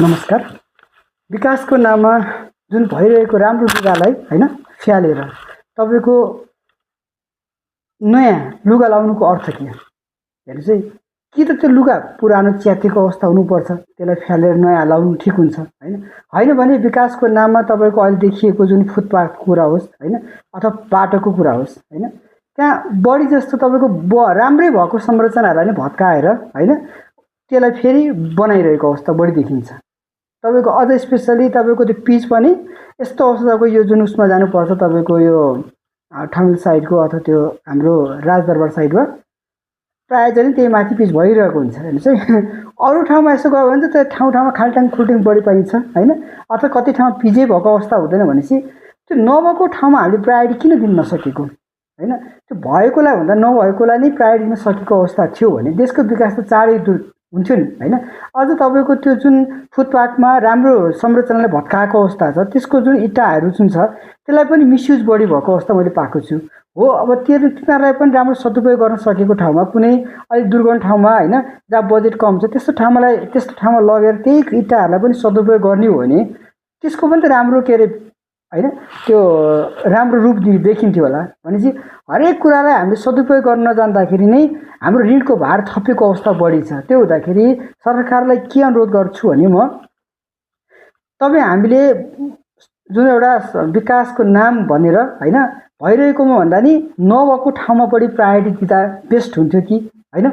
नमस्कार। विकासको नाममा जुन भइरहेको राम्रो लुगालाई हैन फ्यालेर तपाईको नयाँ लुगा लाउनुको अर्थ के? हेर्नुस् है, कि त त्यो लुगा पुरानो च्यातेको अवस्था हुनुपर्छ, त्यसलाई फ्यालेर नयाँ लाउनु ठिक हुन्छ हैन? हैन भने विकासको नाममा तपाईको अहिले देखिएको जुन फुटपाथको कुरा होस् हैन अथवा बाटोको कुरा होस् हैन, त्यहाँ बढी जस्तो तपाईको राम्रै भएको संरचनाहरूलाई नै भत्काएर हैन त्यसलाई फेरि बनाइरहेको अवस्था बढी देखिन्छ। तपाईको अझ स्पेसली तपाईको त्यो पिच पनि यस्तो अवस्थाको यो जुन उसमा जानुपर्छ तपाईको यो ठमेल साइडको अथवा त्यो हाम्रो राजदरबार साइडमा प्रायः चाहिँ त्यही माथि पिच भइरहेको हुन्छ। हेर्नुहोस् है, अरू ठाउँमा यसो गयो भने चाहिँ त्यो ठाउँमा खाल्टाङ खुल्टिङ बढी पाइन्छ हैन, अथवा कति ठाउँमा पिचै भएको अवस्था हुँदैन भनेपछि त्यो नभएको ठाउँमा हामीले प्रायोरिटी किन दिन नसकेको हैन? त्यो भएकोलाई भन्दा नभएकोलाई नै प्रायोरिटी दिन सकेको अवस्था थियो भने देशको विकास त चाँडै हुन्थ्यो नि हैन? अझ तपाईको त्यो जुन फुटपाथमा राम्रो संरचनालाई भत्काएको अवस्था छ, त्यसको जुन इँटाहरू जुन छ त्यसलाई पनि मिसयुज बढी भएको अवस्था मैले पाएको छु। हो, अब तिनीहरूलाई पनि राम्रो सदुपयोग गर्न सकेको ठाउँमा कुनै अलिक दुर्गम ठाउँमा हैन जहाँ बजेट कम छ त्यस्तो ठाउँमा लगेर त्यही इँटाहरूलाई पनि सदुपयोग गर्ने हो भने त्यसको पनि त राम्रो के अरे हैन त्यो राम्रो रूप देखिन्थ्यो होला। भनेपछि हरेक कुरालाई हामीले सदुपयोग गर्न नजान्दाखेरि नै हाम्रो ऋणको भार थपेको अवस्था बढी छ। त्यो हुँदाखेरि सरकारलाई के अनुरोध गर्छु भने म तपाईँ हामीले जुन एउटा विकासको नाम भनेर हैन भइरहेकोमा भन्दा नि नभएको ठाउँमा बढी प्रायोरिटी दिँदा बेस्ट हुन्थ्यो कि हैन?